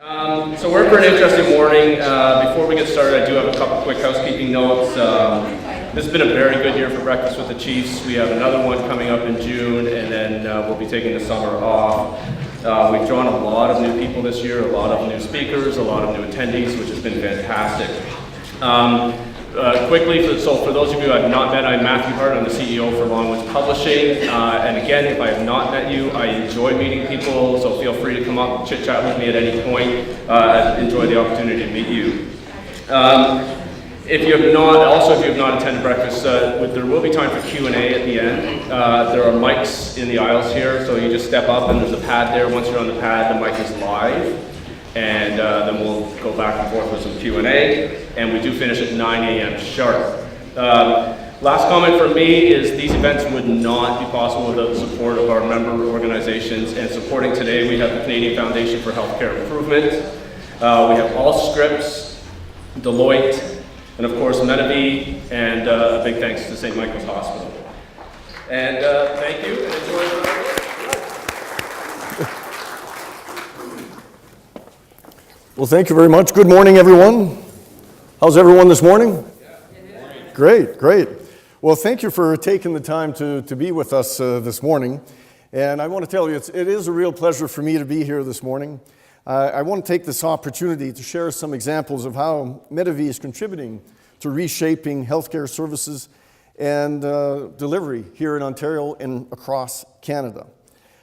So we're for an interesting morning. Before we get started, I do have a couple quick housekeeping notes. This has been a very good year for Breakfast with the Chiefs. We have another one coming up in June, and then we'll be taking the summer off. We've drawn a lot of new people this year, a lot of new speakers, a lot of new attendees, which has been fantastic. Quickly, for those of you I have not met, I'm Matthew Hart. I'm the CEO for Longwoods Publishing. And again, if I have not met you, I enjoy meeting people, so feel free to come up, chit-chat with me at any point. I enjoy the opportunity to meet you. If you have not attended breakfast, there will be time for Q&A at the end. There are mics in the aisles here, so you just step up and there's a pad there. Once you're on the pad, the mic is live. And then we'll go back and forth with some Q&A, and we do finish at 9 a.m. sharp. Last comment from me is these events would not be possible without the support of our member organizations, and supporting today we have the Canadian Foundation for Healthcare Improvement, we have Allscripts, Deloitte, and of course Medivie, and a big thanks to St. Michael's Hospital. And thank you, and enjoy the Well, thank you very much. Good morning, everyone. How's everyone this morning? Great. Well, thank you for taking the time to be with us this morning. And I want to tell you, it is a real pleasure for me to be here this morning. I want to take this opportunity to share some examples of how Medivie is contributing to reshaping healthcare services and delivery here in Ontario and across Canada.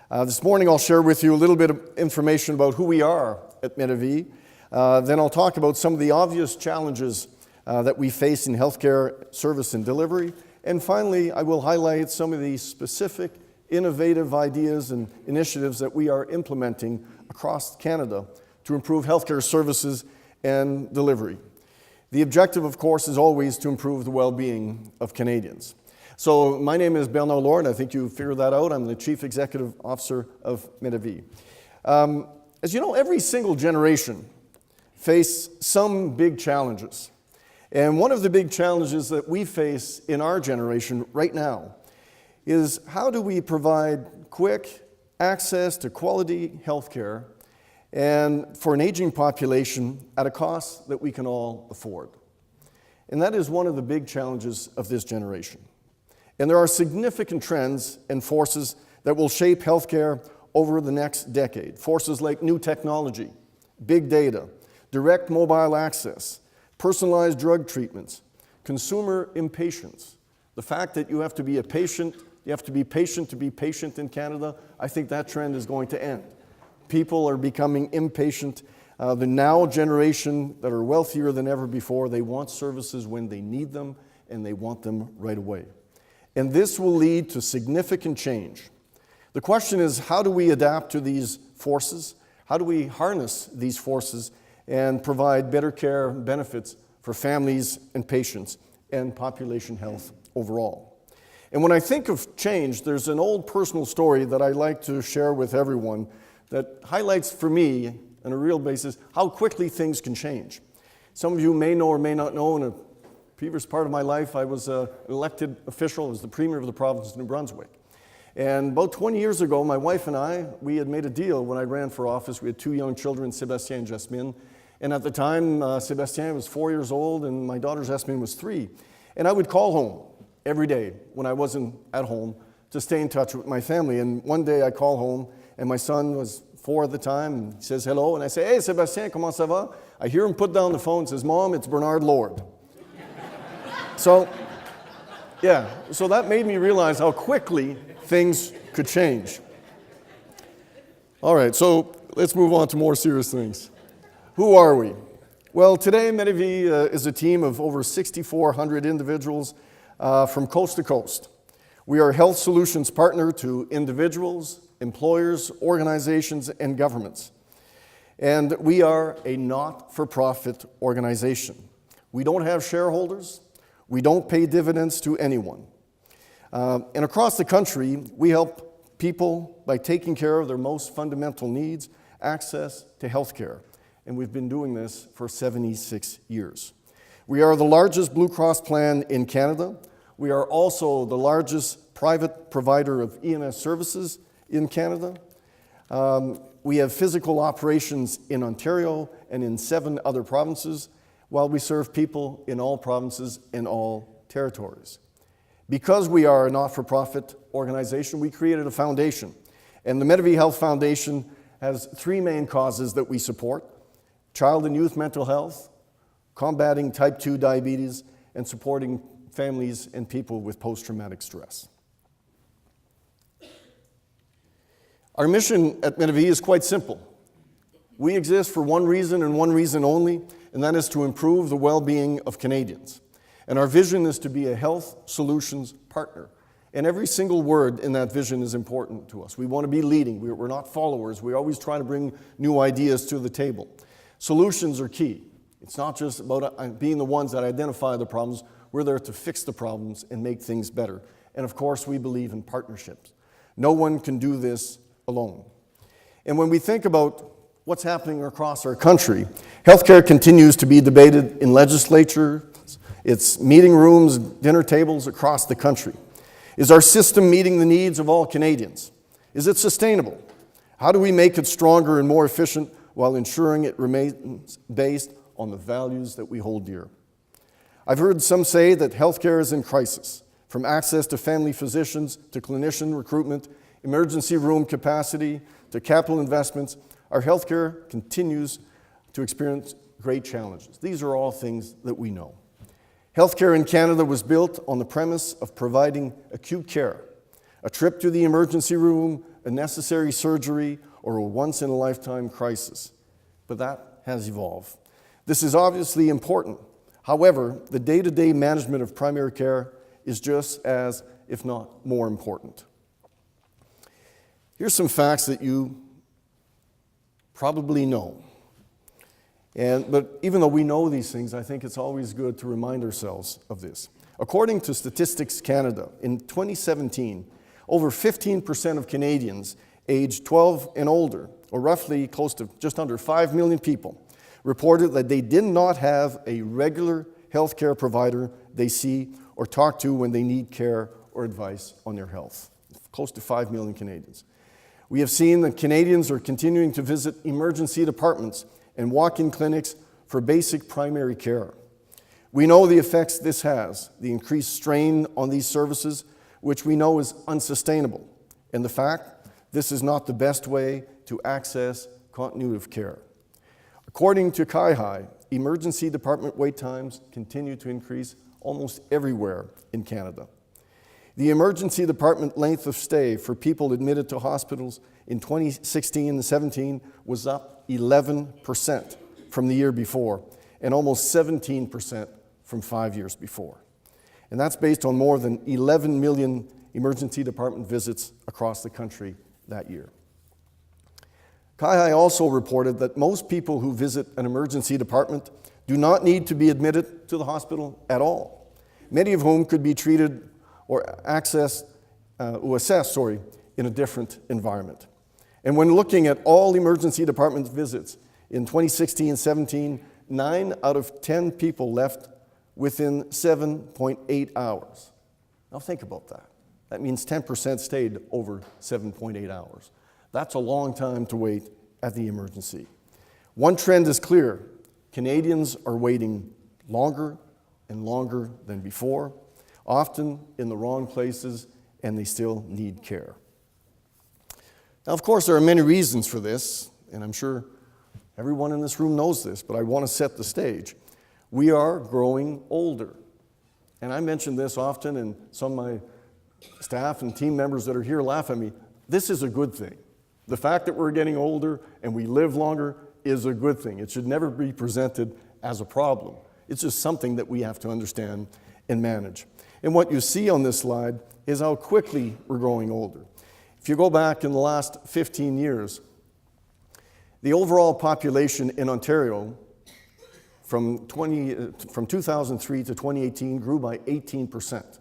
This morning, I'll share with you a little bit of information about who we are at Medivie. Then I'll talk about some of the obvious challenges that we face in healthcare service and delivery. And finally, I will highlight some of the specific innovative ideas and initiatives that we are implementing across Canada to improve healthcare services and delivery. The objective, of course, is always to improve the well-being of Canadians. So my name is Bernard Lord. I think you figured that out. I'm the Chief Executive Officer of Medivie. As you know, every single generation face some big challenges. And one of the big challenges that we face in our generation right now is how do we provide quick access to quality health care and for an aging population at a cost that we can all afford. And that is one of the big challenges of this generation. And there are significant trends and forces that will shape healthcare over the next decade. Forces like new technology, big data, direct mobile access, personalized drug treatments, consumer impatience. The fact that you have to be patient to be patient in Canada, I think that trend is going to end. People are becoming impatient. The now generation that are wealthier than ever before, they want services when they need them, and they want them right away. And this will lead to significant change. The question is, how do we adapt to these forces? How do we harness these forces and provide better care and benefits for families and patients and population health overall? And when I think of change, there's an old personal story that I like to share with everyone that highlights for me, on a real basis, how quickly things can change. Some of you may know or may not know, in a previous part of my life, I was an elected official. I was the Premier of the province of New Brunswick. And about 20 years ago, my wife and I, we had made a deal when I ran for office. We had two young children, Sébastien and Jasmine. And at the time, Sébastien was 4 years old and my daughter Jasmine was 3. And I would call home every day when I wasn't at home to stay in touch with my family. And one day I call home and my son was 4 at the time and he says hello. And I say, hey, Sébastien, comment ça va? I hear him put down the phone and says, Mom, it's Bernard Lord. So that made me realize how quickly things could change. All right, so let's move on to more serious things. Who are we? Well, today Medivie is a team of over 6,400 individuals from coast to coast. We are a health solutions partner to individuals, employers, organizations, and governments. And we are a not-for-profit organization. We don't have shareholders. We don't pay dividends to anyone. And across the country, we help people by taking care of their most fundamental needs, access to health care. And we've been doing this for 76 years. We are the largest Blue Cross plan in Canada. We are also the largest private provider of EMS services in Canada. we have physical operations in Ontario and in 7 other provinces, while we serve people in all provinces and all territories. Because we are a not-for-profit organization, we created a foundation. And the Medavie Health Foundation has 3 main causes that we support: child and youth mental health, combating type 2 diabetes, and supporting families and people with post-traumatic stress. Our mission at Medavie is quite simple. We exist for one reason and one reason only, and that is to improve the well-being of Canadians. And our vision is to be a health solutions partner. And every single word in that vision is important to us. We want to be leading. We're not followers. We always try to bring new ideas to the table. Solutions are key. It's not just about being the ones that identify the problems. We're there to fix the problems and make things better. And of course, we believe in partnerships. No one can do this alone. And when we think about what's happening across our country, healthcare continues to be debated in legislatures, its meeting rooms, dinner tables across the country. Is our system meeting the needs of all Canadians? Is it sustainable? How do we make it stronger and more efficient while ensuring it remains based on the values that we hold dear? I've heard some say that healthcare is in crisis, from access to family physicians to clinician recruitment, emergency room capacity to capital investments. Our healthcare continues to experience great challenges. These are all things that we know. Healthcare in Canada was built on the premise of providing acute care, a trip to the emergency room, a necessary surgery, or a once-in-a-lifetime crisis. But that has evolved. This is obviously important. However, the day-to-day management of primary care is just as, if not more important. Here's some facts that you probably know. But even though we know these things, I think it's always good to remind ourselves of this. According to Statistics Canada, in 2017, over 15% of Canadians aged 12 and older, or roughly close to just under 5 million people, reported that they did not have a regular health care provider they see or talk to when they need care or advice on their health. Close to 5 million Canadians. We have seen that Canadians are continuing to visit emergency departments and walk-in clinics for basic primary care. We know the effects this has, the increased strain on these services, which we know is unsustainable, and the fact this is not the best way to access continuity of care. According to CIHI, emergency department wait times continue to increase almost everywhere in Canada. The emergency department length of stay for people admitted to hospitals in 2016 and 17 was up 11% from the year before, and almost 17% from 5 years before. And that's based on more than 11 million emergency department visits across the country that year. CIHI also reported that most people who visit an emergency department do not need to be admitted to the hospital at all, many of whom could be treated or assessed in a different environment. And when looking at all emergency department visits in 2016 and 17, 9 out of 10 people left within 7.8 hours. Now think about that. That means 10% stayed over 7.8 hours. That's a long time to wait at the emergency. One trend is clear. Canadians are waiting longer and longer than before, often in the wrong places, and they still need care. Now, of course, there are many reasons for this, and I'm sure everyone in this room knows this, but I want to set the stage. We are growing older. And I mention this often, and some of my staff and team members that are here laugh at me. This is a good thing. The fact that we're getting older and we live longer is a good thing. It should never be presented as a problem. It's just something that we have to understand and manage. And what you see on this slide is how quickly we're growing older. If you go back in the last 15 years, the overall population in Ontario from 2003 to 2018 grew by 18%.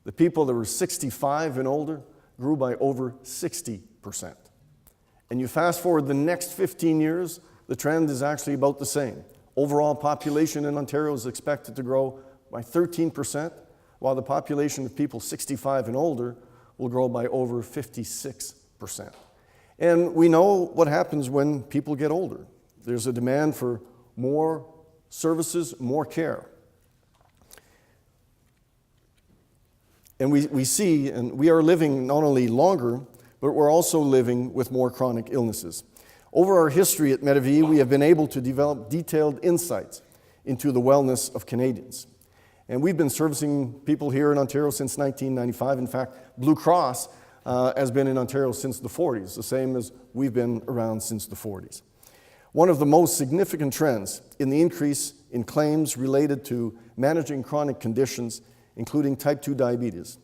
The people that were 65 and older grew by over 60%. And you fast forward the next 15 years, the trend is actually about the same. Overall population in Ontario is expected to grow by 13%, while the population of people 65 and older will grow by over 56%. And we know what happens when people get older. There's a demand for more services, more care. And we see, and we are living not only longer, but we're also living with more chronic illnesses. Over our history at Medavie, we have been able to develop detailed insights into the wellness of Canadians. And we've been servicing people here in Ontario since 1995. In fact, Blue Cross has been in Ontario since the 40s, the same as we've been around since the 40s. One of the most significant trends in the increase in claims related to managing chronic conditions, including type 2 diabetes.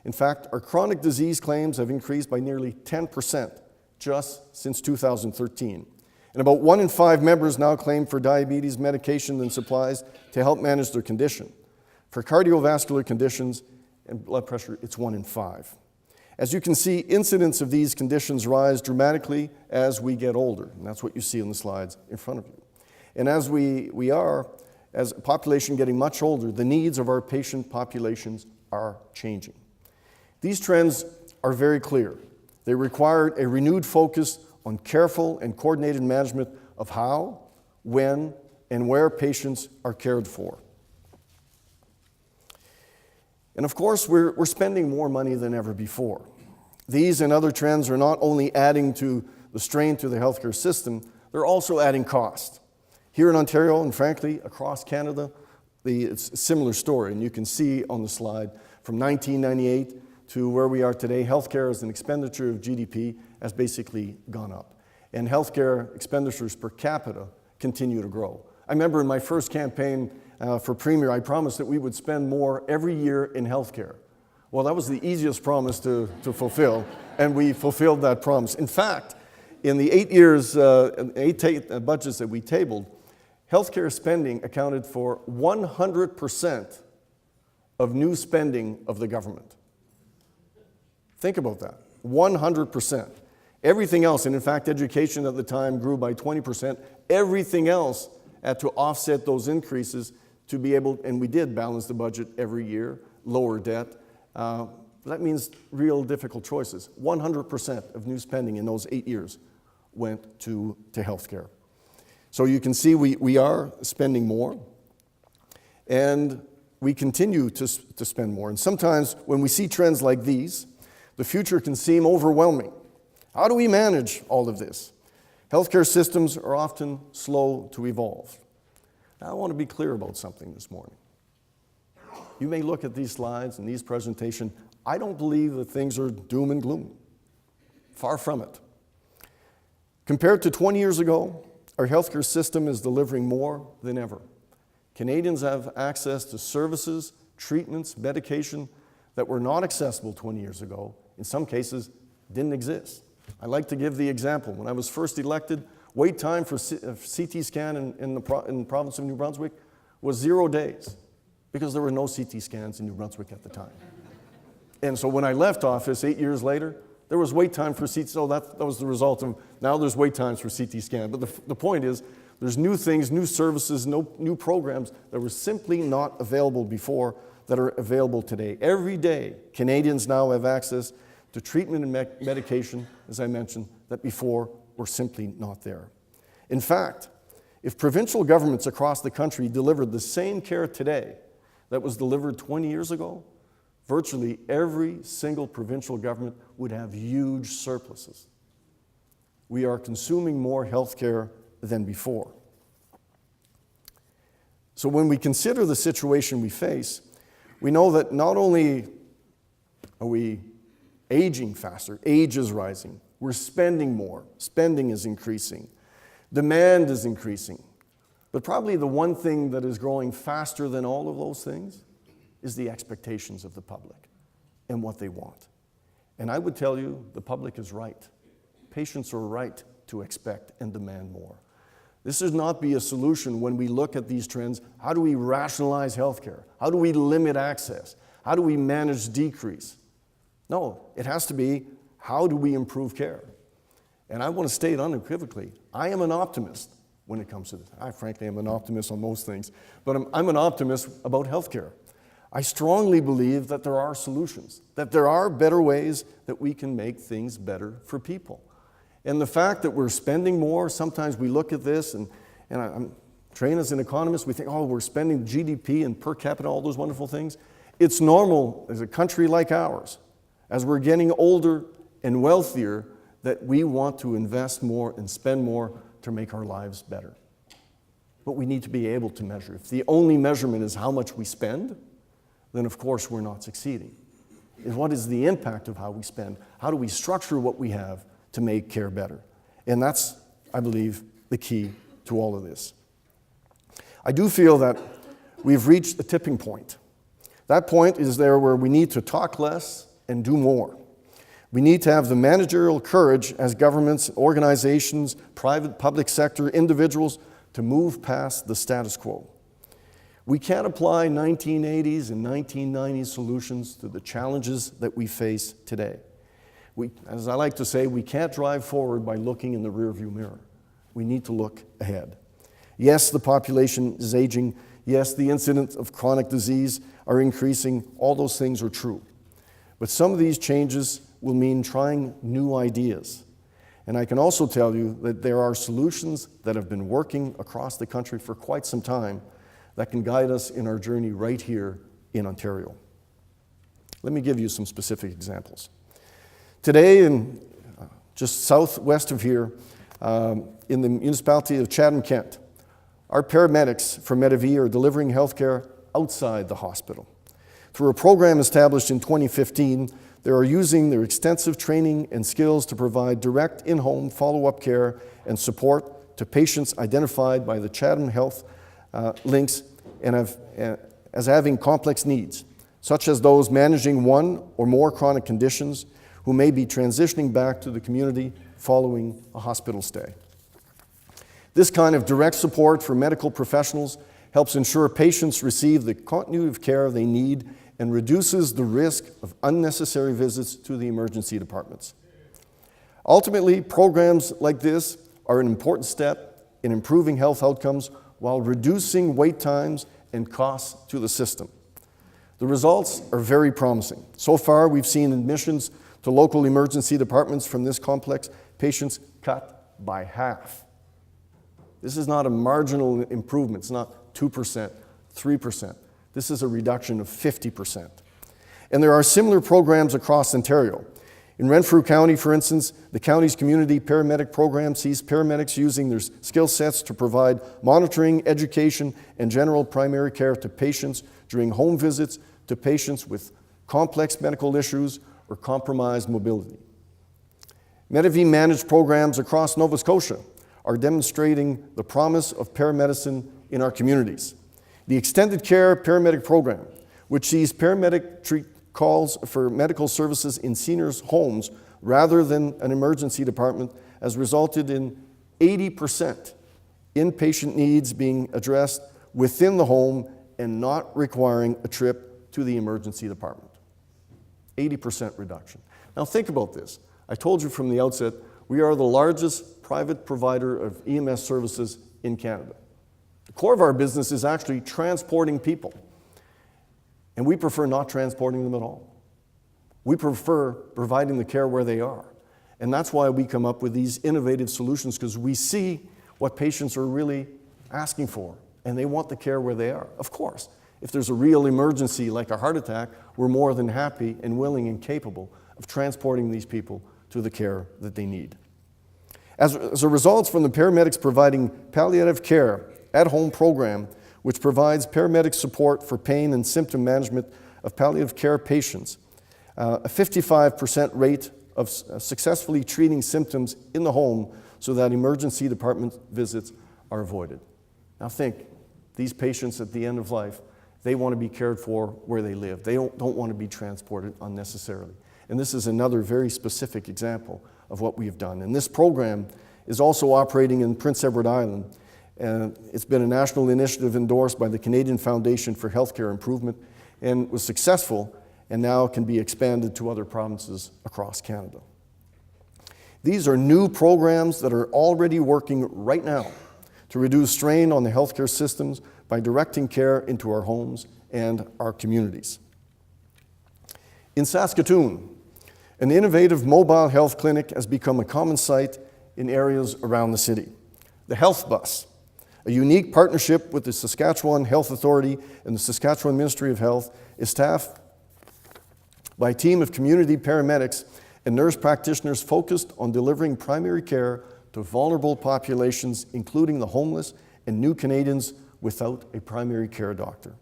In fact, our chronic disease claims have increased by nearly 10% just since 2013. And about 1 in 5 members now claim for diabetes medication and supplies to help manage their condition. For cardiovascular conditions and blood pressure, it's 1 in 5. As you can see, incidence of these conditions rise dramatically as we get older, and that's what you see on the slides in front of you. And as we are, as a population getting much older, the needs of our patient populations are changing. These trends are very clear. They require a renewed focus on careful and coordinated management of how, when, and where patients are cared for. And of course, we're spending more money than ever before. These and other trends are not only adding to the strain to the healthcare system, they're also adding cost. Here in Ontario, and frankly, across Canada, it's a similar story. And you can see on the slide, from 1998 to where we are today, healthcare as an expenditure of GDP has basically gone up. And healthcare expenditures per capita continue to grow. I remember in my first campaign for Premier, I promised that we would spend more every year in healthcare. Well, that was the easiest promise to fulfill, and we fulfilled that promise. In fact, in the 8 years, budgets that we tabled, healthcare spending accounted for 100% of new spending of the government. Think about that, 100%. Everything else, and in fact, education at the time grew by 20%, everything else had to offset those increases to be able, and we did balance the budget every year, lower debt. That means real difficult choices. 100% of new spending in those 8 years went to healthcare. So you can see we are spending more, and we continue to spend more. And sometimes when we see trends like these, the future can seem overwhelming. How do we manage all of this? Healthcare systems are often slow to evolve. Now, I want to be clear about something this morning. You may look at these slides and these presentations. I don't believe that things are doom and gloom. Far from it. Compared to 20 years ago, our healthcare system is delivering more than ever. Canadians have access to services, treatments, medication that were not accessible 20 years ago. In some cases, didn't exist. I like to give the example. When I was first elected, wait time for CT scan in the province of New Brunswick was 0 days because there were no CT scans in New Brunswick at the time. And so when I left office 8 years later, there was wait time for CT, so that was the result of, now there's wait times for CT scan. But the point is, there's new things, new services, new programs that were simply not available before that are available today. Every day, Canadians now have access to treatment and medication, as I mentioned, that before were simply not there. In fact, if provincial governments across the country delivered the same care today that was delivered 20 years ago, virtually every single provincial government would have huge surpluses. We are consuming more health care than before. So when we consider the situation we face, we know that not only are we aging faster, age is rising, we're spending more, spending is increasing, demand is increasing. But probably the one thing that is growing faster than all of those things is the expectations of the public and what they want. And I would tell you, the public is right. Patients are right to expect and demand more. This should not be a solution when we look at these trends. How do we rationalize healthcare? How do we limit access? How do we manage decrease? No, it has to be, how do we improve care? And I want to state unequivocally, I am an optimist when it comes to this. I frankly am an optimist on most things, but I'm an optimist about healthcare. I strongly believe that there are solutions, that there are better ways that we can make things better for people. And the fact that we're spending more, sometimes we look at this, and I'm trained as an economist, we think, oh, we're spending GDP and per capita, all those wonderful things. It's normal as a country like ours, as we're getting older and wealthier, that we want to invest more and spend more to make our lives better. But we need to be able to measure. If the only measurement is how much we spend, then of course we're not succeeding. And what is the impact of how we spend? How do we structure what we have to make care better? And that's, I believe, the key to all of this. I do feel that we've reached a tipping point. That point is there where we need to talk less and do more. We need to have the managerial courage as governments, organizations, private, public sector, individuals to move past the status quo. We can't apply 1980s and 1990s solutions to the challenges that we face today. As I like to say, we can't drive forward by looking in the rearview mirror. We need to look ahead. Yes, the population is aging. Yes, the incidence of chronic disease are increasing. All those things are true. But some of these changes will mean trying new ideas. And I can also tell you that there are solutions that have been working across the country for quite some time that can guide us in our journey right here in Ontario. Let me give you some specific examples. Today, just southwest of here, in the municipality of Chatham-Kent, our paramedics from Medavie are delivering health care outside the hospital. Through a program established in 2015, they are using their extensive training and skills to provide direct in-home follow-up care and support to patients identified by the Chatham Health Links as having complex needs, such as those managing one or more chronic conditions who may be transitioning back to the community following a hospital stay. This kind of direct support for medical professionals helps ensure patients receive the continuity of care they need and reduces the risk of unnecessary visits to the emergency departments. Ultimately, programs like this are an important step in improving health outcomes while reducing wait times and costs to the system. The results are very promising. So far, we've seen admissions to local emergency departments from this complex patients cut by half. This is not a marginal improvement. It's not 2%, 3%. This is a reduction of 50%. And there are similar programs across Ontario. In Renfrew County, for instance, the county's community paramedic program sees paramedics using their skill sets to provide monitoring, education, and general primary care to patients during home visits to patients with complex medical issues or compromised mobility. Medavie managed programs across Nova Scotia are demonstrating the promise of paramedicine in our communities. The Extended Care Paramedic Program, which sees paramedic treat calls for medical services in seniors' homes rather than an emergency department, has resulted in 80% inpatient needs being addressed within the home and not requiring a trip to the emergency department. 80% reduction. Now think about this. I told you from the outset, we are the largest private provider of EMS services in Canada. The core of our business is actually transporting people. And we prefer not transporting them at all. We prefer providing the care where they are. And that's why we come up with these innovative solutions, because we see what patients are really asking for, and they want the care where they are. Of course, if there's a real emergency like a heart attack, we're more than happy and willing and capable of transporting these people to the care that they need. As a result from the paramedics providing palliative care at-home program, which provides paramedic support for pain and symptom management of palliative care patients, a 55% rate of successfully treating symptoms in the home so that emergency department visits are avoided. Now think, these patients at the end of life, they want to be cared for where they live. They don't want to be transported unnecessarily. And this is another very specific example of what we've done. And this program is also operating in Prince Edward Island. And it's been a national initiative endorsed by the Canadian Foundation for Healthcare Improvement and was successful and now can be expanded to other provinces across Canada. These are new programs that are already working right now to reduce strain on the healthcare systems by directing care into our homes and our communities. In Saskatoon, an innovative mobile health clinic has become a common sight in areas around the city. The Health Bus, a unique partnership with the Saskatchewan Health Authority and the Saskatchewan Ministry of Health, is staffed by a team of community paramedics and nurse practitioners focused on delivering primary care to vulnerable populations, including the homeless and new Canadians without a primary care doctor.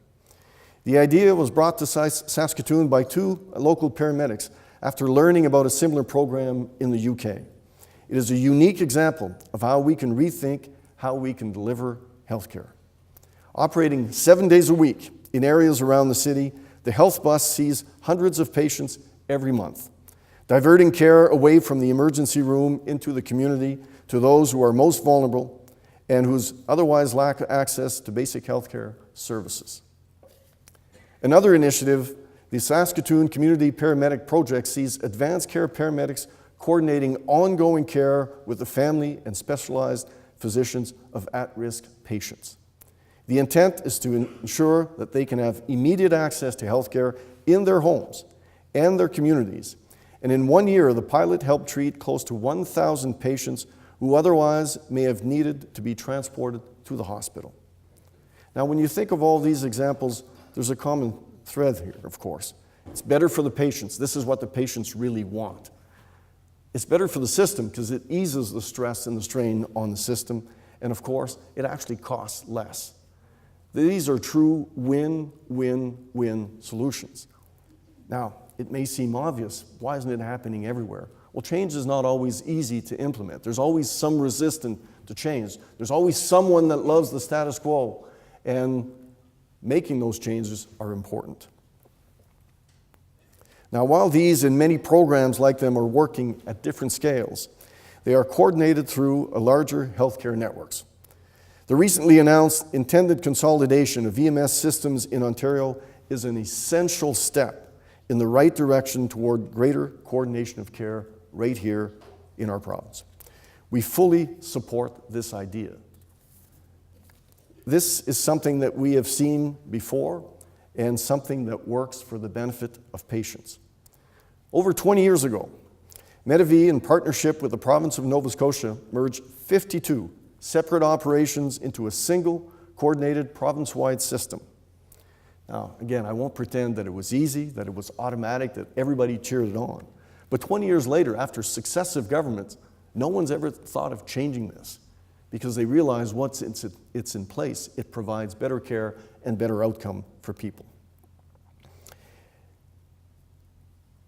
The idea was brought to Saskatoon by two local paramedics after learning about a similar program in the UK. It is a unique example of how we can rethink how we can deliver healthcare. Operating 7 days a week in areas around the city, the Health Bus sees hundreds of patients every month, diverting care away from the emergency room into the community to those who are most vulnerable and who otherwise lack access to basic healthcare services. Another initiative, the Saskatoon Community Paramedic Project, sees advanced care paramedics coordinating ongoing care with the family and specialized physicians of at-risk patients. The intent is to ensure that they can have immediate access to healthcare in their homes and their communities. And in 1 year, the pilot helped treat close to 1,000 patients who otherwise may have needed to be transported to the hospital. Now, when you think of all these examples, there's a common thread here, of course. It's better for the patients. This is what the patients really want. It's better for the system because it eases the stress and the strain on the system. And of course, it actually costs less. These are true win-win-win solutions. Now, it may seem obvious. Why isn't it happening everywhere? Well, change is not always easy to implement. There's always some resistance to change. There's always someone that loves the status quo. And making those changes are important. Now, while these and many programs like them are working at different scales, they are coordinated through a larger healthcare networks. The recently announced intended consolidation of EMS systems in Ontario is an essential step in the right direction toward greater coordination of care right here in our province. We fully support this idea. This is something that we have seen before and something that works for the benefit of patients. Over 20 years ago, Medavie, in partnership with the province of Nova Scotia, merged 52 separate operations into a single, coordinated, province-wide system. Now, again, I won't pretend that it was easy, that it was automatic, that everybody cheered it on. But 20 years later, after successive governments, no one's ever thought of changing this because they realize once it's in place, it provides better care and better outcome for people.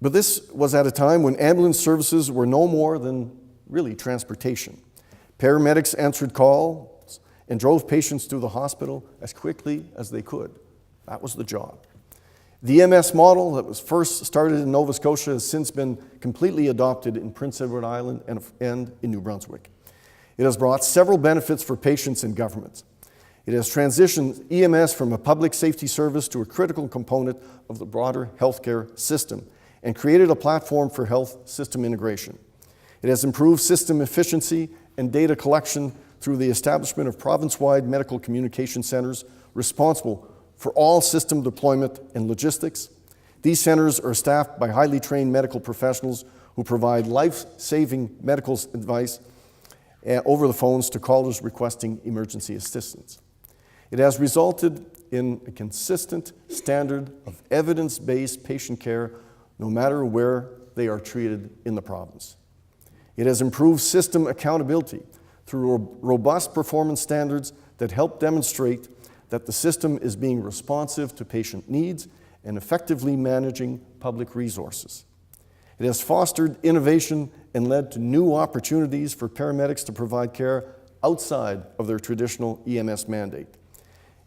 But this was at a time when ambulance services were no more than really transportation. Paramedics answered calls and drove patients to the hospital as quickly as they could. That was the job. The EMS model that was first started in Nova Scotia has since been completely adopted in Prince Edward Island and in New Brunswick. It has brought several benefits for patients and governments. It has transitioned EMS from a public safety service to a critical component of the broader healthcare system and created a platform for health system integration. It has improved system efficiency and data collection through the establishment of province-wide medical communication centers responsible for all system deployment and logistics. These centers are staffed by highly trained medical professionals who provide life-saving medical advice over the phones to callers requesting emergency assistance. It has resulted in a consistent standard of evidence-based patient care no matter where they are treated in the province. It has improved system accountability through robust performance standards that help demonstrate that the system is being responsive to patient needs and effectively managing public resources. It has fostered innovation and led to new opportunities for paramedics to provide care outside of their traditional EMS mandate.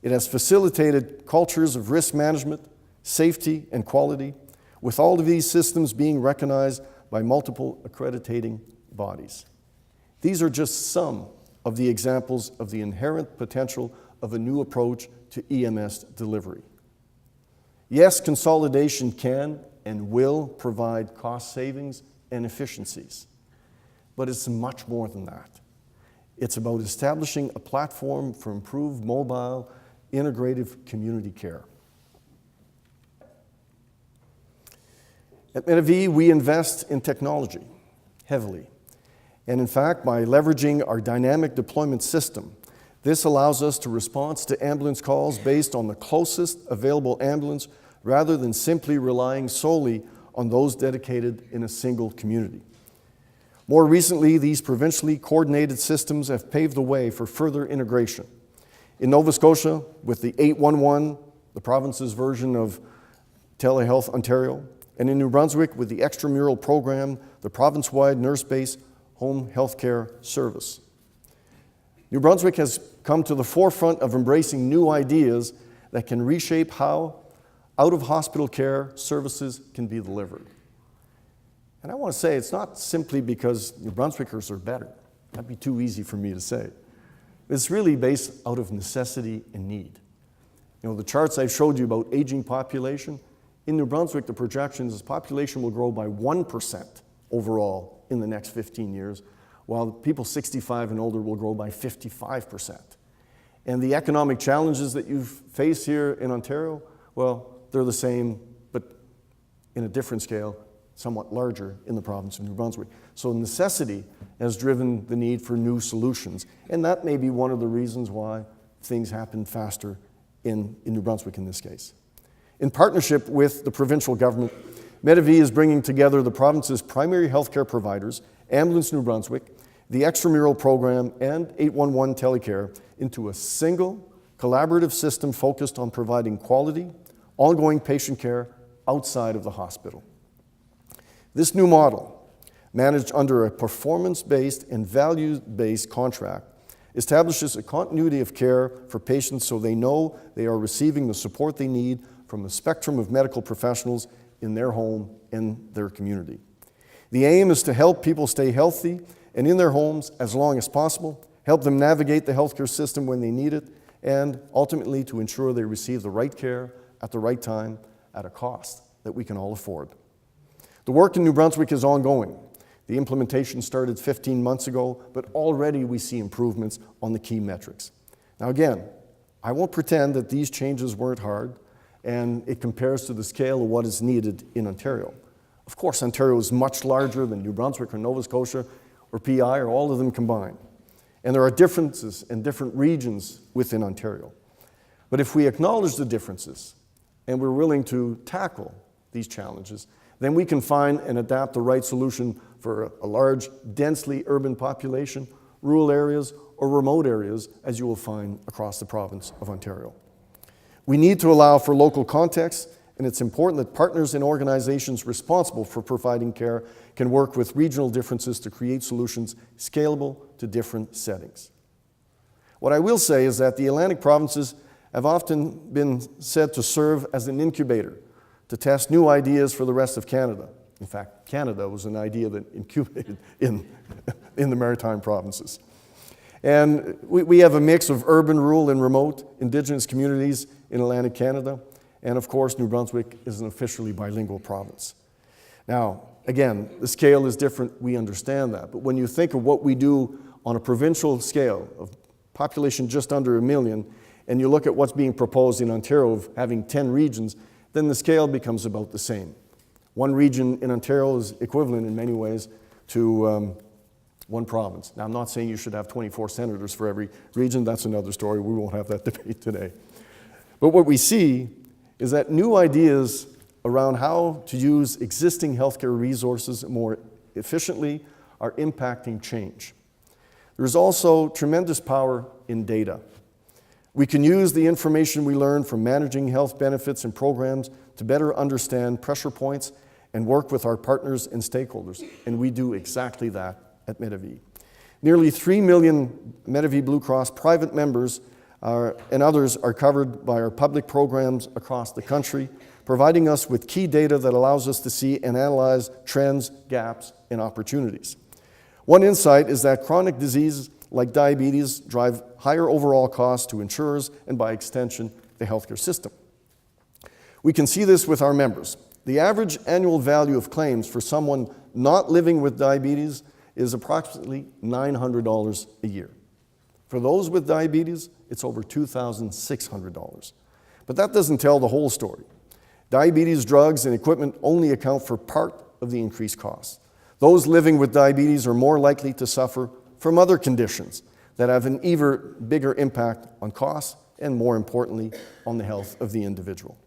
It has facilitated cultures of risk management, safety, and quality, with all of these systems being recognized by multiple accrediting bodies. These are just some of the examples of the inherent potential of a new approach to EMS delivery. Yes, consolidation can and will provide cost savings and efficiencies, but it's much more than that. It's about establishing a platform for improved mobile, integrative community care. At Medavie, we invest in technology heavily, And in fact, by leveraging our dynamic deployment system, this allows us to respond to ambulance calls based on the closest available ambulance rather than simply relying solely on those dedicated in a single community. More recently, these provincially coordinated systems have paved the way for further integration. In Nova Scotia, with the 811, the province's version of Telehealth Ontario, and in New Brunswick with the extramural program, the province-wide nurse-based home healthcare service. New Brunswick has come to the forefront of embracing new ideas that can reshape how out-of-hospital care services can be delivered. And I want to say it's not simply because New Brunswickers are better. That'd be too easy for me to say. It's really based out of necessity and need. You know, the charts I showed you about aging population, in New Brunswick, the projections is population will grow by 1% overall in the next 15 years, while people 65 and older will grow by 55%. And the economic challenges that you face here in Ontario, well, they're the same, but in a different scale, somewhat larger in the province of New Brunswick. So necessity has driven the need for new solutions, and that may be one of the reasons why things happen faster in New Brunswick in this case. In partnership with the provincial government, Medavie is bringing together the province's primary healthcare providers, Ambulance New Brunswick, the extramural program, and 811 Telecare into a single collaborative system focused on providing quality, ongoing patient care outside of the hospital. This new model, managed under a performance-based and value-based contract, establishes a continuity of care for patients so they know they are receiving the support they need from a spectrum of medical professionals in their home and their community. The aim is to help people stay healthy and in their homes as long as possible, help them navigate the healthcare system when they need it, and ultimately to ensure they receive the right care at the right time at a cost that we can all afford. The work in New Brunswick is ongoing. The implementation started 15 months ago, but already we see improvements on the key metrics. Now again, I won't pretend that these changes weren't hard, and it compares to the scale of what is needed in Ontario. Of course, Ontario is much larger than New Brunswick or Nova Scotia or PI or all of them combined. And there are differences in different regions within Ontario. But if we acknowledge the differences and we're willing to tackle these challenges, then we can find and adapt the right solution for a large, densely urban population, rural areas, or remote areas, as you will find across the province of Ontario. We need to allow for local context, and it's important that partners and organizations responsible for providing care can work with regional differences to create solutions scalable to different settings. What I will say is that the Atlantic provinces have often been said to serve as an incubator to test new ideas for the rest of Canada. In fact, Canada was an idea that incubated in the Maritime provinces. And we have a mix of urban, rural, and remote Indigenous communities in Atlantic Canada. And of course, New Brunswick is an officially bilingual province. Now, again, the scale is different, we understand that. But when you think of what we do on a provincial scale of population just under 1 million, and you look at what's being proposed in Ontario of having 10 regions, then the scale becomes about the same. One region in Ontario is equivalent in many ways to one province. Now, I'm not saying you should have 24 senators for every region. That's another story. We won't have that debate today. But what we see is that new ideas around how to use existing healthcare resources more efficiently are impacting change. There's also tremendous power in data. We can use the information we learn from managing health benefits and programs to better understand pressure points and work with our partners and stakeholders, and we do exactly that at Medavie. Nearly 3 million Medavie Blue Cross private members and others are covered by our public programs across the country, providing us with key data that allows us to see and analyze trends, gaps, and opportunities. One insight is that chronic diseases like diabetes drive higher overall costs to insurers and, by extension, the healthcare system. We can see this with our members. The average annual value of claims for someone not living with diabetes is approximately $900 a year. For those with diabetes, it's over $2,600. But that doesn't tell the whole story. Diabetes drugs and equipment only account for part of the increased costs. Those living with diabetes are more likely to suffer from other conditions that have an even bigger impact on costs and, more importantly, on the health of the individual.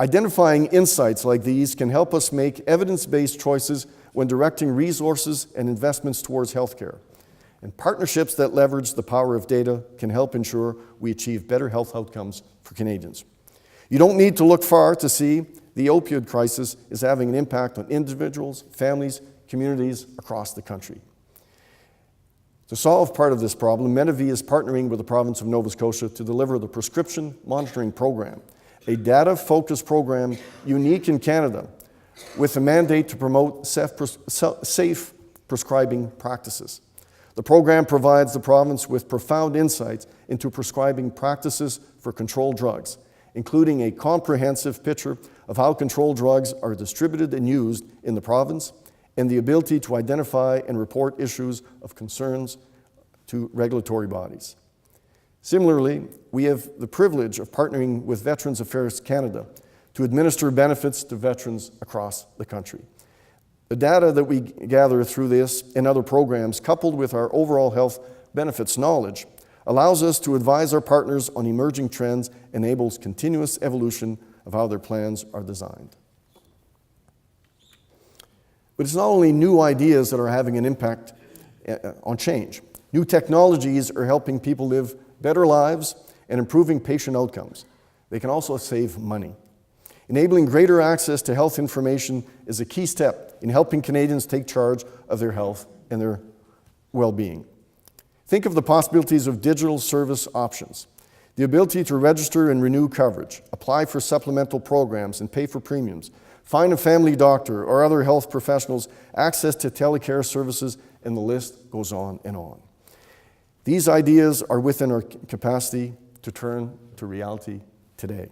Identifying insights like these can help us make evidence-based choices when directing resources and investments towards healthcare. And partnerships that leverage the power of data can help ensure we achieve better health outcomes for Canadians. You don't need to look far to see the opioid crisis is having an impact on individuals, families, communities across the country. To solve part of this problem, Medavie is partnering with the province of Nova Scotia to deliver the Prescription Monitoring Program, a data-focused program unique in Canada with a mandate to promote safe prescribing practices. The program provides the province with profound insights into prescribing practices for controlled drugs, including a comprehensive picture of how controlled drugs are distributed and used in the province, and the ability to identify and report issues of concerns to regulatory bodies. Similarly, we have the privilege of partnering with Veterans Affairs Canada to administer benefits to veterans across the country. The data that we gather through this and other programs, coupled with our overall health benefits knowledge, allows us to advise our partners on emerging trends, enables continuous evolution of how their plans are designed. But it's not only new ideas that are having an impact on change. New technologies are helping people live better lives and improving patient outcomes. They can also save money. Enabling greater access to health information is a key step in helping Canadians take charge of their health and their well-being. Think of the possibilities of digital service options, the ability to register and renew coverage, apply for supplemental programs and pay for premiums, find a family doctor or other health professionals, access to telecare services, and the list goes on and on. These ideas are within our capacity to turn to reality today.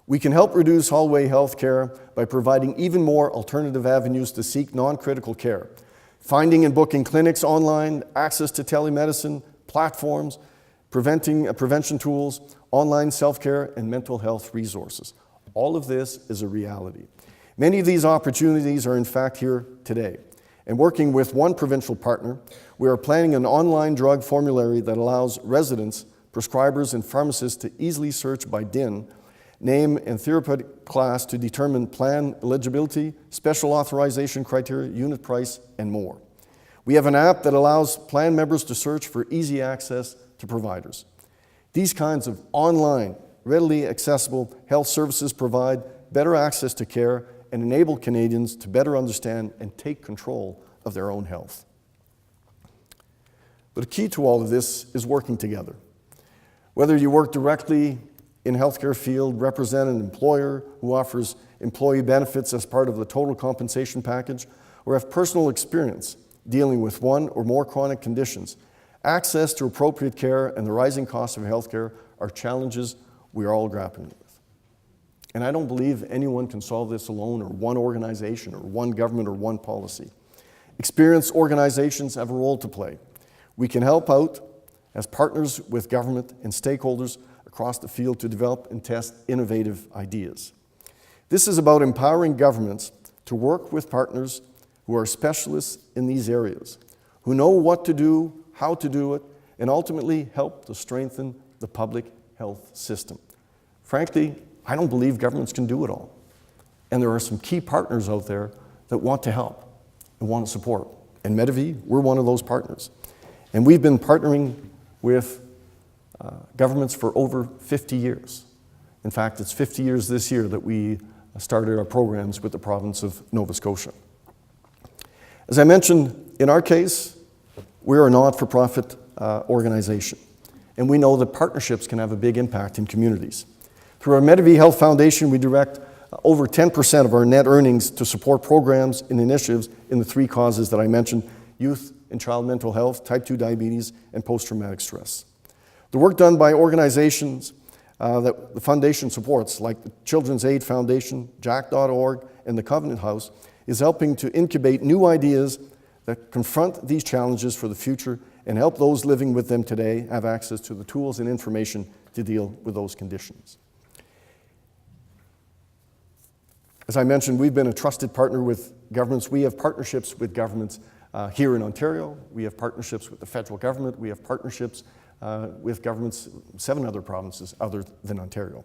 We can help reduce hallway health care by providing even more alternative avenues to seek non-critical care, finding and booking clinics online, access to telemedicine, platforms, prevention tools, online self-care, and mental health resources. All of this is a reality. Many of these opportunities are in fact here today. And working with one provincial partner, we are planning an online drug formulary that allows residents, prescribers, and pharmacists to easily search by DIN, name, and therapeutic class to determine plan eligibility, special authorization criteria, unit price, and more. We have an app that allows plan members to search for easy access to providers. These kinds of online, readily accessible health services provide better access to care and enable Canadians to better understand and take control of their own health. But the key to all of this is working together. Whether you work directly in the healthcare field, represent an employer who offers employee benefits as part of the total compensation package, or have personal experience dealing with one or more chronic conditions, access to appropriate care and the rising cost of healthcare are challenges we are all grappling with. And I don't believe anyone can solve this alone, or one organization, or one government, or one policy. Experienced organizations have a role to play. We can help out as partners with government and stakeholders across the field to develop and test innovative ideas. This is about empowering governments to work with partners who are specialists in these areas, who know what to do, how to do it, and ultimately help to strengthen the public health system. Frankly, I don't believe governments can do it all. And there are some key partners out there that want to help and want to support. And Medavie, we're one of those partners. And we've been partnering with governments for over 50 years. In fact, it's 50 years this year that we started our programs with the province of Nova Scotia. As I mentioned, in our case, we're a not-for-profit organization. And we know that partnerships can have a big impact in communities. Through our Medavie Health Foundation, we direct over 10% of our net earnings to support programs and initiatives in the three causes that I mentioned: youth and child mental health, type 2 diabetes, and post-traumatic stress. The work done by organizations that the foundation supports, like the Children's Aid Foundation, Jack.org, and the Covenant House, is helping to incubate new ideas that confront these challenges for the future and help those living with them today have access to the tools and information to deal with those conditions. As I mentioned, we've been a trusted partner with governments, we have partnerships with governments here in Ontario. We have partnerships with the federal government. We have partnerships with governments, 7 other provinces other than Ontario.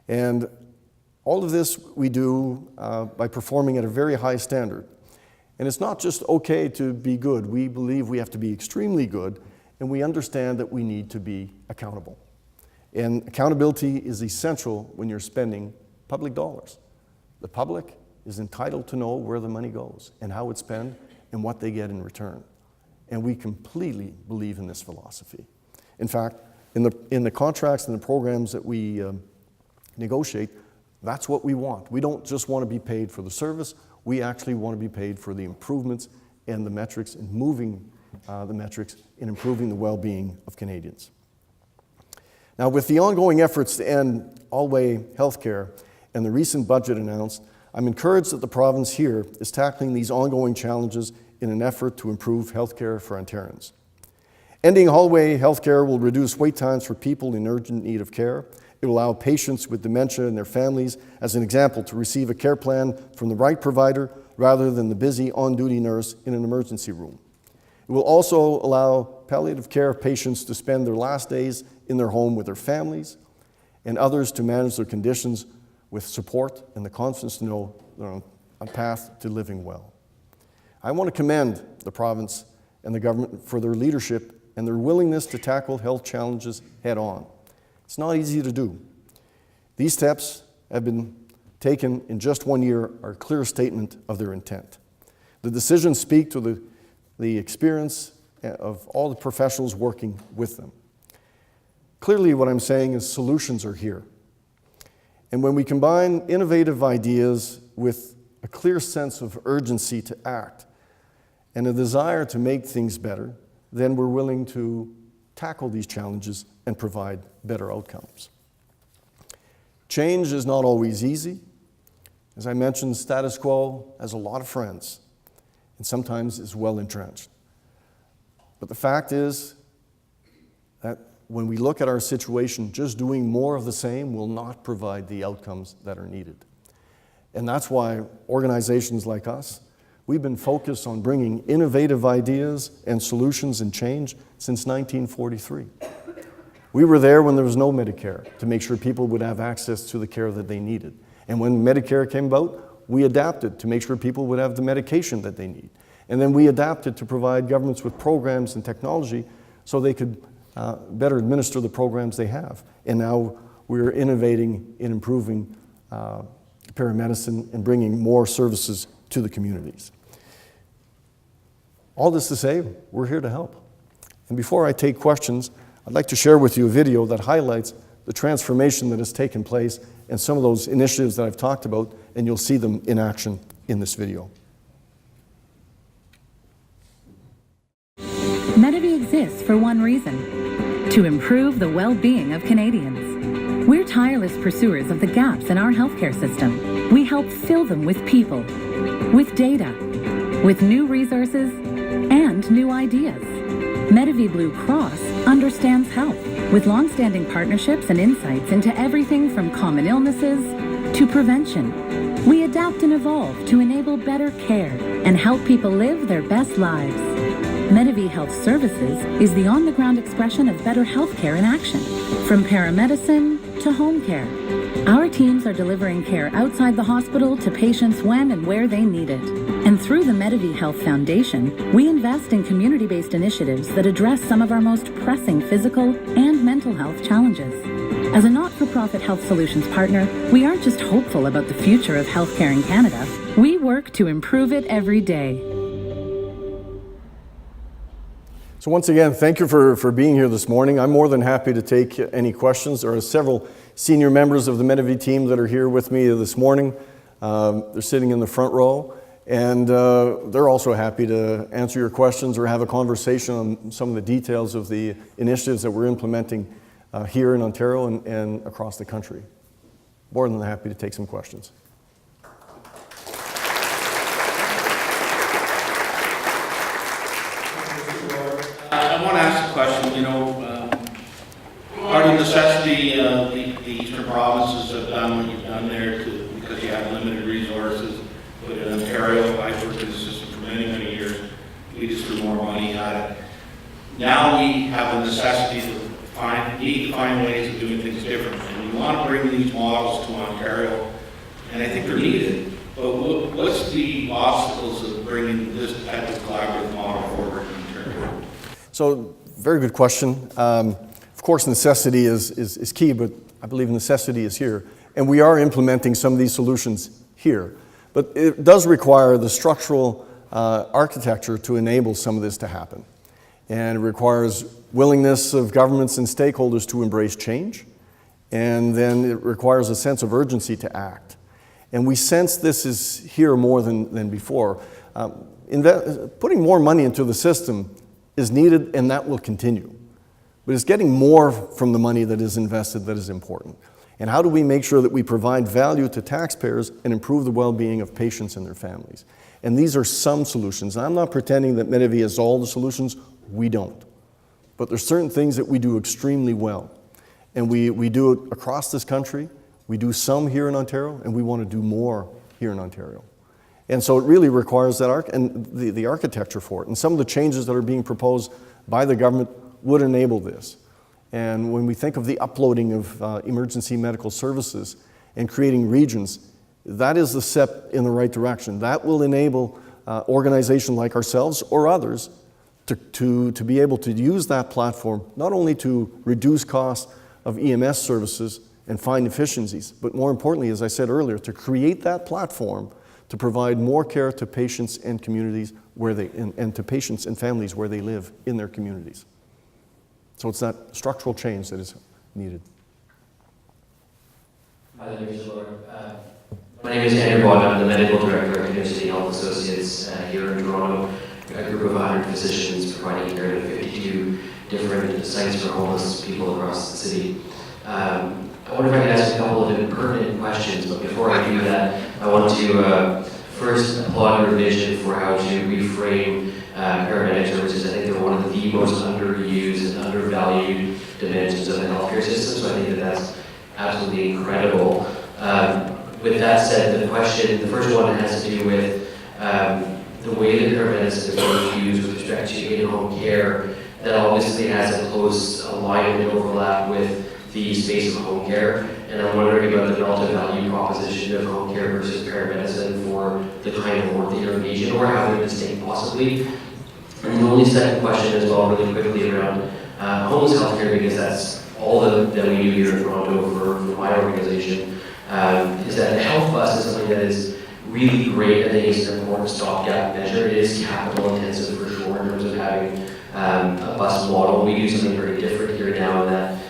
And all of this we do by performing at a very high standard. And it's not just okay to be good. We believe we have to be extremely good, and we understand that we need to be accountable. And accountability is essential when you're spending public dollars. The public is entitled to know where the money goes and how it's spent and what they get in return. And we completely believe in this philosophy. In fact, in the contracts and the programs that we negotiate, that's what we want. We don't just want to be paid for the service. We actually want to be paid for the improvements and the metrics and moving the metrics in improving the well-being of Canadians. Now, with the ongoing efforts to end all-way healthcare and the recent budget announced, I'm encouraged that the province here is tackling these ongoing challenges in an effort to improve healthcare for Ontarians. Ending hallway healthcare will reduce wait times for people in urgent need of care. It will allow patients with dementia and their families, as an example, to receive a care plan from the right provider rather than the busy on-duty nurse in an emergency room. It will also allow palliative care patients to spend their last days in their home with their families, and others to manage their conditions with support and the confidence to know they're on a path to living well. I want to commend the province and the government for their leadership and their willingness to tackle health challenges head on. It's not easy to do. These steps have been taken in just 1 year are a clear statement of their intent. The decisions speak to the experience of all the professionals working with them. Clearly, what I'm saying is solutions are here. And when we combine innovative ideas with a clear sense of urgency to act and a desire to make things better, then we're willing to tackle these challenges and provide better outcomes. Change is not always easy. As I mentioned, status quo has a lot of friends and sometimes is well entrenched. But the fact is that when we look at our situation, just doing more of the same will not provide the outcomes that are needed. And that's why organizations like us, we've been focused on bringing innovative ideas and solutions and change since 1943. We were there when there was no Medicare to make sure people would have access to the care that they needed. And when Medicare came about, we adapted to make sure people would have the medication that they need. And then we adapted to provide governments with programs and technology so they could better administer the programs they have. And now we're innovating in improving paramedicine and bringing more services to the communities. All this to say, we're here to help. And before I take questions, I'd like to share with you a video that highlights the transformation that has taken place and some of those initiatives that I've talked about, and you'll see them in action in this video. Medivy exists for one reason: to improve the well-being of Canadians. We're tireless pursuers of the gaps in our healthcare system. We help fill them with people, with data, with new resources, and new ideas. Medivy Blue Cross understands health, with long-standing partnerships and insights into everything from common illnesses to prevention. We adapt and evolve to enable better care and help people live their best lives. Medivy Health Services is the on-the-ground expression of better healthcare in action, from paramedicine to home care. Our teams are delivering care outside the hospital to patients when and where they need it. And through the Medivy Health Foundation, we invest in community-based initiatives that address some of our most pressing physical and mental health challenges. As a not-for-profit health solutions partner, we aren't just hopeful about the future of healthcare in Canada, we work to improve it every day. So once again, thank you for being here this morning. I'm more than happy to take any questions. There are several senior members of the Medivy team that are here with me this morning. They're sitting in the front row, and they're also happy to answer your questions or have a conversation on some of the details of the initiatives that we're implementing here in Ontario and across the country. More than happy to take some questions. I want to ask a question. Part of necessity, the eastern provinces have done what you've done there because you have limited resources. But in Ontario, find ways of doing things differently. And we want to bring these models to Ontario, and I think they're needed. But what's the obstacles of bringing this type of collaborative model forward in Ontario? So, very good question. Of course, necessity is key, but I believe necessity is here. And we are implementing some of these solutions here. But it does require the structural architecture to enable some of this to happen. And it requires willingness of governments and stakeholders to embrace change. And then it requires a sense of urgency to act. And we sense this is here more than before. Putting more money into the system is needed, and that will continue. But it's getting more from the money that is invested that is important. And how do we make sure that we provide value to taxpayers and improve the well-being of patients and their families? And these are some solutions. I'm not pretending that Medavie has all the solutions. We don't. But there's certain things that we do extremely well. And we do it across this country. We do some here in Ontario, and we want to do more here in Ontario. And so it really requires that the architecture for it. And some of the changes that are being proposed by the government would enable this. And when we think of the uploading of emergency medical services and creating regions, that is the step in the right direction. That will enable organizations like ourselves or others to be able to use that platform not only to reduce costs of EMS services and find efficiencies, but more importantly, as I said earlier, to create that platform to provide more care to patients and communities and to patients and families where they live in their communities. So it's that structural change that is needed. Hi there, Mr. Lord. My name is Andrew Vaughn. I'm the Medical Director of Community Health Associates here in Toronto, a group of 100 physicians providing care to 52 different sites for homeless people across the city. I wonder if I could ask a couple of pertinent questions, but before I do that, I want to first applaud your vision for how to reframe paramedic services. I think they're one of the most underused and undervalued dimensions of the healthcare system, so I think that that's absolutely incredible. With that said, the first one has to do with the way that paramedicine is being used with respect to in-home care. That obviously has a close alignment and overlap with the space of home care, and I'm wondering about the relative value proposition of home care versus paramedicine for the kind of work that you're engaged in, or how they're distinct possibly. And the only second question as well, really quickly, around homeless healthcare, because that's all that we do here in Toronto for my organization, is that the health bus is something that is really great. I think it's an important stopgap measure. It is capital intensive for sure in terms of having a bus model. We do something very different here now in that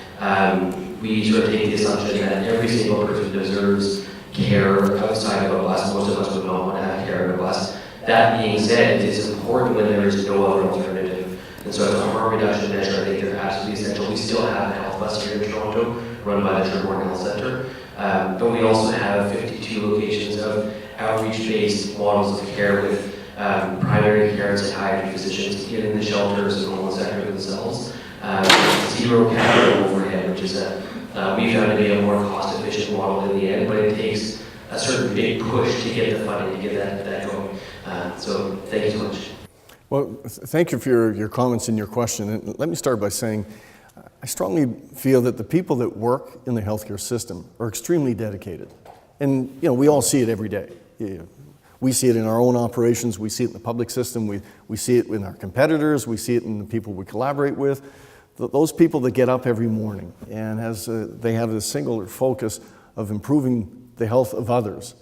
we sort of take the assumption that every single person deserves care outside of a bus. Most of us would not want to have care in a bus. That being said, it's important when there is no other alternative. And so as a harm reduction measure, I think they're absolutely essential. We still have a health bus here in Toronto, run by the Trevor Health Centre. But we also have 52 locations of outreach-based models of care with primary care and psychiatry physicians in the shelters and homeless sector themselves. Zero capital overhead, which is we found to be a more cost-efficient model in the end, but it takes a certain big push to get the funding to get that going. So thank you so much. Well, thank you for your comments and your question. And let me start by saying I strongly feel that the people that work in the healthcare system are extremely dedicated. And we all see it every day. We see it in our own operations, we see it in the public system, we see it in our competitors, we see it in the people we collaborate with. Those people that get up every morning and they have this singular focus of improving the health of others.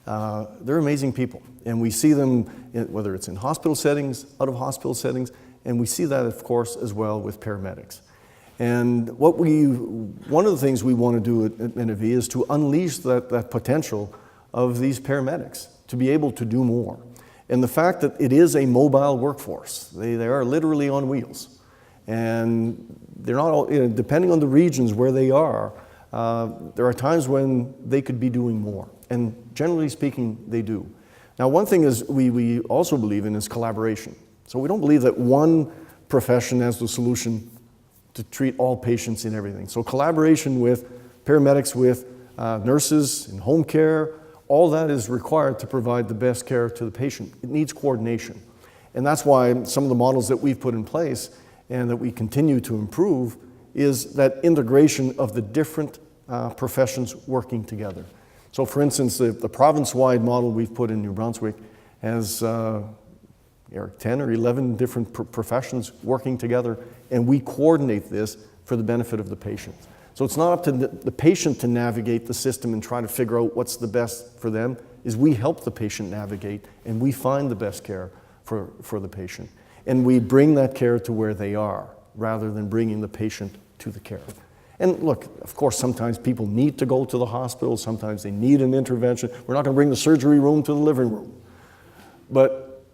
They're amazing people, and we see them whether it's in hospital settings, out of hospital settings, and we see that, of course, as well with paramedics. And one of the things we want to do at Medavie is to unleash that potential of these paramedics to be able to do more. And the fact that it is a mobile workforce, they are literally on wheels. And they're not all, depending on the regions where they are, there are times when they could be doing more. And generally speaking, they do. Now, one thing is we also believe in is collaboration. So we don't believe that one profession has the solution to treat all patients in everything. So collaboration with paramedics, with nurses in home care, all that is required to provide the best care to the patient. It needs coordination. And that's why some of the models that we've put in place and that we continue to improve is that integration of the different professions working together. So for instance, the province-wide model we've put in New Brunswick has 10 or 11 different professions working together, and we coordinate this for the benefit of the patient. So it's not up to the patient to navigate the system and try to figure out what's the best for them, is we help the patient navigate and we find the best care for the patient. And we bring that care to where they are, rather than bringing the patient to the care. And look, of course, sometimes people need to go to the hospital, sometimes they need an intervention. We're not going to bring the surgery room to the living room. But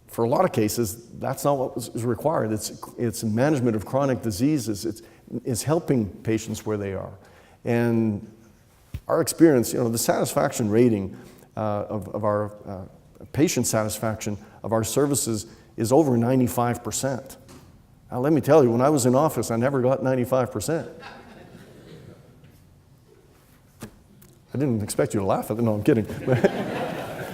for a lot of cases, that's not what is required. It's management of chronic diseases. It's helping patients where they are. And our experience, the satisfaction rating of our patient satisfaction of our services is over 95%. Now, let me tell you, when I was in office, I never got 95%. I didn't expect you to laugh at it. No, I'm kidding.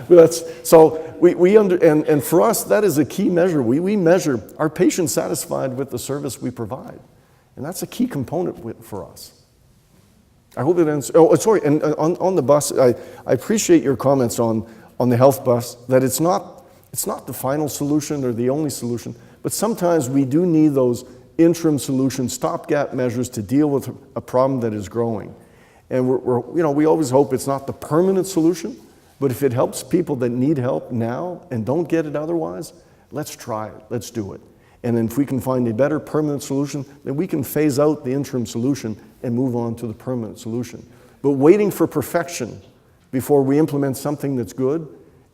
But so and for us, that is a key measure. We measure, are patients satisfied with the service we provide? And that's a key component for us. I hope it answers. Oh, sorry, and on the bus, I appreciate your comments on the health bus, that it's not the final solution or the only solution, but sometimes we do need those interim solutions, stopgap measures to deal with a problem that is growing. And we always hope it's not the permanent solution, but if it helps people that need help now and don't get it otherwise, let's try it, let's do it. And then if we can find a better permanent solution, then we can phase out the interim solution and move on to the permanent solution. But waiting for perfection before we implement something that's good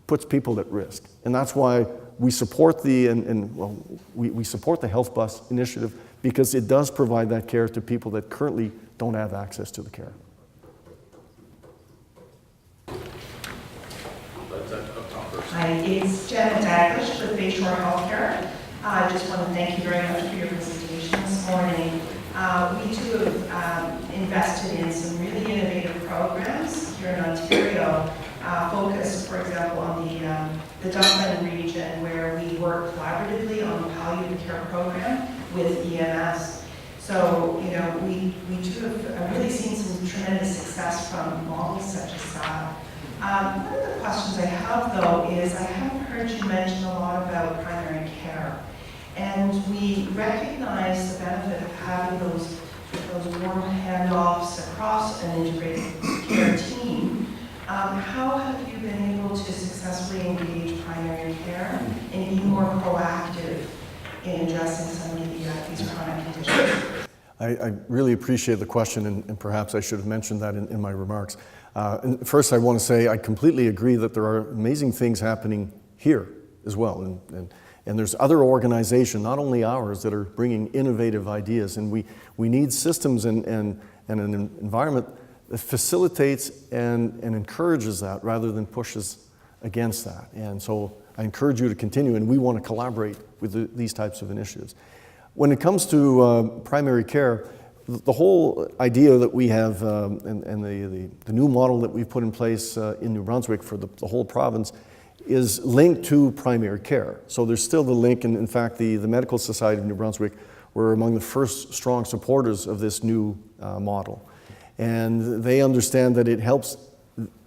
puts people at risk. And that's why we support we support the Health Bus initiative, because it does provide that care to people that currently don't have access to the care. Hi, it's Janet Daglish with Bayshore Healthcare. I just want to thank you very much for your presentation this morning. We too have invested in some really innovative programs here in Ontario, focused, for example, on the Dublin region, where we work collaboratively on the palliative care program with EMS. So, we too have really seen some tremendous success from models such as that. One of the questions I have, though, is I haven't heard you mention a lot about primary care. And we recognize the benefit of having those warm handoffs across an integrated care team. How have you been able to successfully engage primary care and be more proactive in addressing some of these chronic conditions? I really appreciate the question, and perhaps I should have mentioned that in my remarks. And first, I want to say I completely agree that there are amazing things happening here as well. And there's other organizations, not only ours, that are bringing innovative ideas. And we need systems and an environment that facilitates and encourages that rather than pushes against that. And so I encourage you to continue, and we want to collaborate with these types of initiatives. When it comes to primary care, the whole idea that we have and the new model that we've put in place in New Brunswick for the whole province is linked to primary care. So there's still the link, and in fact the Medical Society of New Brunswick were among the first strong supporters of this new model. And they understand that it helps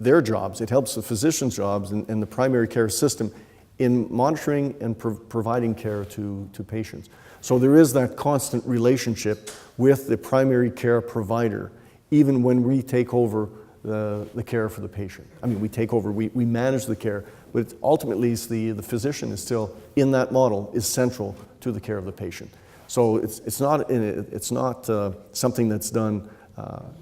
their jobs, it helps the physicians' jobs and the primary care system in monitoring and providing care to patients. So there is that constant relationship with the primary care provider, even when we take over the care for the patient. I mean, we take over, we manage the care, but ultimately the physician is still, in that model, is central to the care of the patient. So it's not something that's done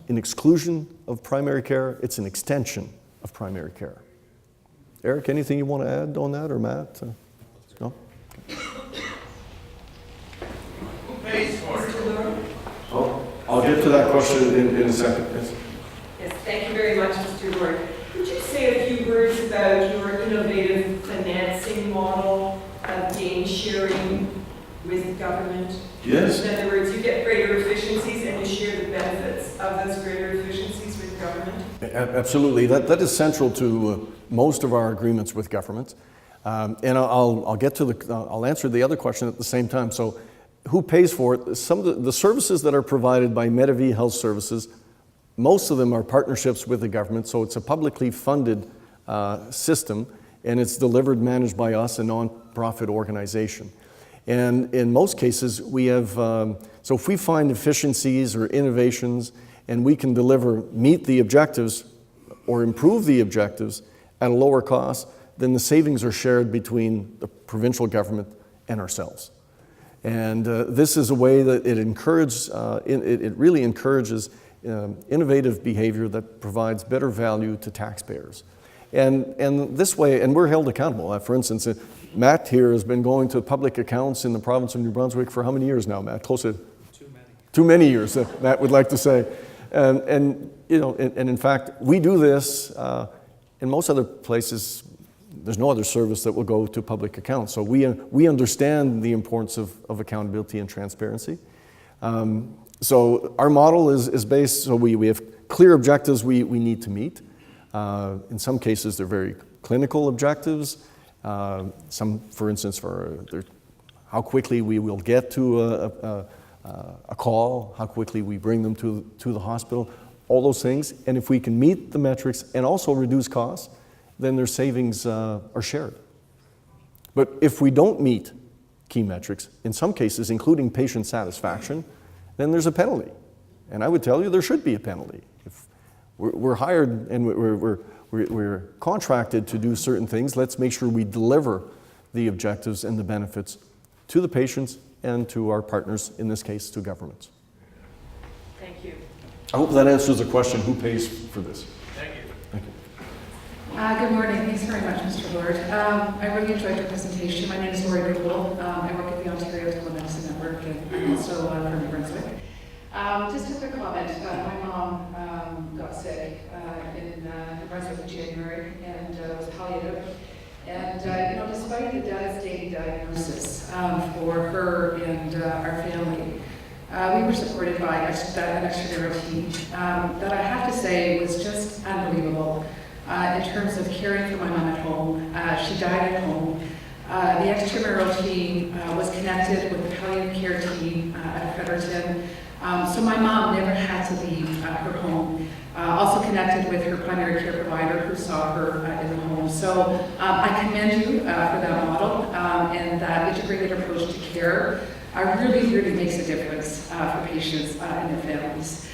in exclusion of primary care, it's an extension of primary care. Eric, anything you want to add on that, or Matt? No? I'll get to that question in a second. Yes. Yes, thank you very much, Mr. Lord. Could you say a few words about your innovative financing model of gain sharing with government? Yes. In other words, you get greater efficiencies and you share the benefits of those greater efficiencies with government? Absolutely. That is central to most of our agreements with government. And I'll answer the other question at the same time. So who pays for it? Some of the services that are provided by Medavie Health Services, most of them are partnerships with the government, so it's a publicly funded system, and it's delivered, managed by us, a non-profit organization. And in most cases, we have, so if we find efficiencies or innovations and we can meet the objectives or improve the objectives at a lower cost, then the savings are shared between the provincial government and ourselves. And this is a way that it really encourages innovative behavior that provides better value to taxpayers. And this way, and we're held accountable. For instance, Matt here has been going to public accounts in the province of New Brunswick for how many years now, Matt? Close to too many years, Matt would like to say. And in fact, we do this in most other places. There's no other service that will go to public accounts. So we understand the importance of accountability and transparency. So our model is based, so we have clear objectives we need to meet. In some cases, they're very clinical objectives. Some, for instance, how quickly we will get to a call, how quickly we bring them to the hospital, all those things. And if we can meet the metrics and also reduce costs, then their savings are shared. But if we don't meet key metrics, in some cases, including patient satisfaction, then there's a penalty. And I would tell you there should be a penalty. If we're hired and we're contracted to do certain things, let's make sure we deliver the objectives and the benefits to the patients and to our partners, in this case, to governments. Thank you. I hope that answers the question, who pays for this? Thank you. Thank you. Good morning. Thanks very much, Mr. Lord. I really enjoyed your presentation. My name is Lori Goodwill. I work at the Ontario Telemedicine Network and also from New Brunswick. Just a quick comment. My mom got sick in New Brunswick in January and was palliative. And despite the devastating diagnosis for her and our family, we were supported by an extramural team that I have to say was just unbelievable. In terms of caring for my mom at home. She died at home. The extramural team was connected with the palliative care team at Fredericton. So my mom never had to leave her home. Also connected with her primary care provider who saw her in the home. So I commend you for that model and that integrated approach to care really, really makes a difference for patients and their families.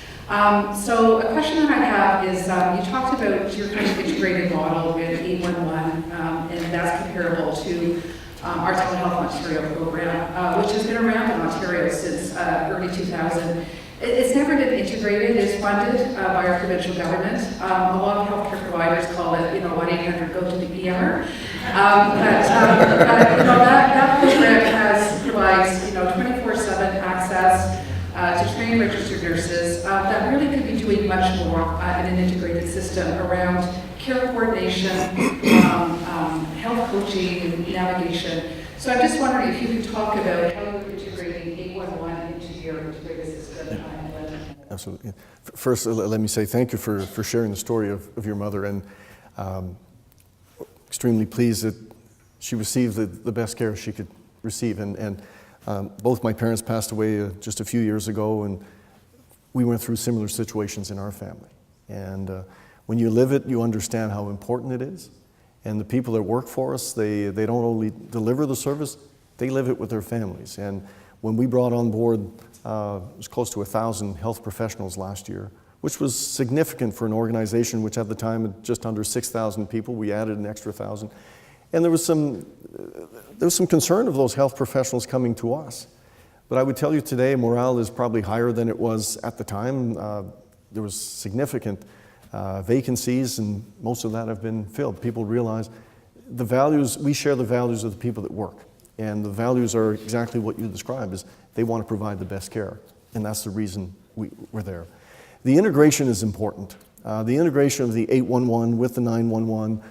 So a question that I have is, you talked about your kind of integrated model with 811, and that's comparable to our Telehealth Ontario program, which has been around in Ontario since early 2000. It's never been integrated. It's funded by our provincial government. A lot of healthcare providers call it, 1-800 go to the ER. That program provides 24/7 access to trained registered nurses that really could be doing much more in an integrated system around care coordination, health coaching, and navigation. So I'm just wondering if you could talk about how you're integrating 811 into your integrated system. Absolutely. First, let me say thank you for sharing the story of your mother, and extremely pleased that she received the best care she could receive. And both my parents passed away just a few years ago, and we went through similar situations in our family. And when you live it, you understand how important it is. And the people that work for us, they don't only deliver the service, they live it with their families. And when we brought on board, it was close to 1,000 health professionals last year, which was significant for an organization which at the time had just under 6,000 people. We added an extra 1,000. And there was some concern of those health professionals coming to us. But I would tell you today, morale is probably higher than it was at the time. There was significant vacancies, and most of that have been filled. People realize the values, we share the values of the people that work. And the values are exactly what you described, is they want to provide the best care. And that's the reason we're there. The integration is important. The integration of the 811 with the 911,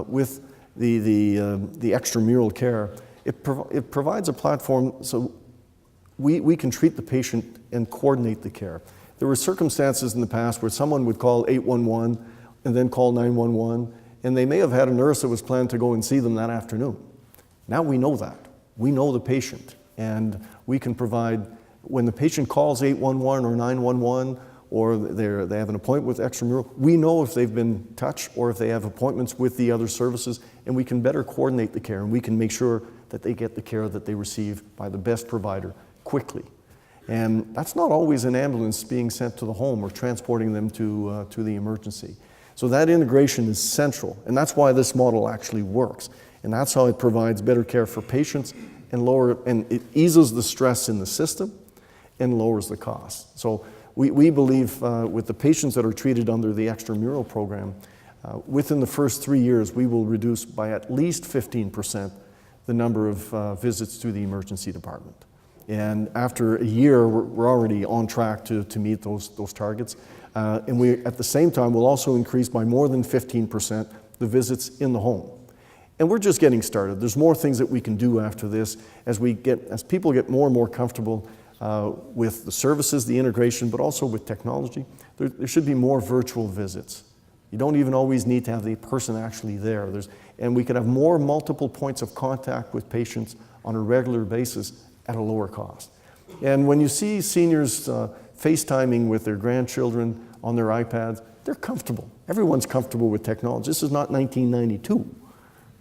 with the extramural care, it provides a platform so we can treat the patient and coordinate the care. There were circumstances in the past where someone would call 811 and then call 911, and they may have had a nurse that was planned to go and see them that afternoon. Now we know that. We know the patient. And we can provide, when the patient calls 811 or 911, or they have an appointment with extramural, we know if they've been touched or if they have appointments with the other services, and we can better coordinate the care, and we can make sure that they get the care that they receive by the best provider quickly. And that's not always an ambulance being sent to the home or transporting them to the emergency. So that integration is central, and that's why this model actually works. And that's how it provides better care for patients and it eases the stress in the system and lowers the cost. So we believe with the patients that are treated under the extramural program, within the first 3 years, we will reduce by at least 15% the number of visits to the emergency department. And after a year, we're already on track to meet those targets. And we, at the same time, will also increase by more than 15% the visits in the home. And we're just getting started. There's more things that we can do after this as people get more and more comfortable with the services, the integration, but also with technology. There should be more virtual visits. You don't even always need to have the person actually there. And we could have more multiple points of contact with patients on a regular basis at a lower cost. And when you see seniors FaceTiming with their grandchildren on their iPads, they're comfortable. Everyone's comfortable with technology. This is not 1992,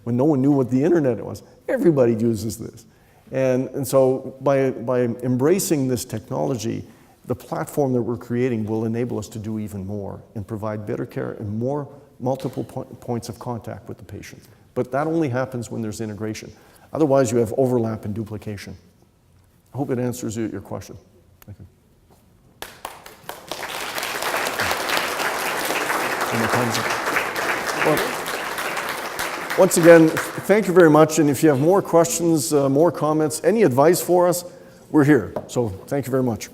when no one knew what the internet was. Everybody uses this. And so by embracing this technology, the platform that we're creating will enable us to do even more and provide better care and more multiple points of contact with the patient. But that only happens when there's integration. Otherwise, you have overlap and duplication. I hope it answers your question. Thank you. Well, once again, thank you very much. And if you have more questions, more comments, any advice for us, we're here. So thank you very much.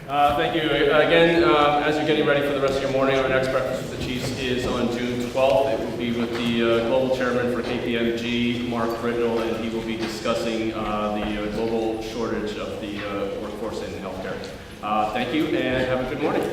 Thank you. Again, as you're getting ready for the rest of your morning, our next Breakfast with the Chiefs is on June 12th. It will be with the Global Chairman for KPMG, Mark Britnell, and he will be discussing the global shortage of the workforce in healthcare. Thank you, and have a good morning.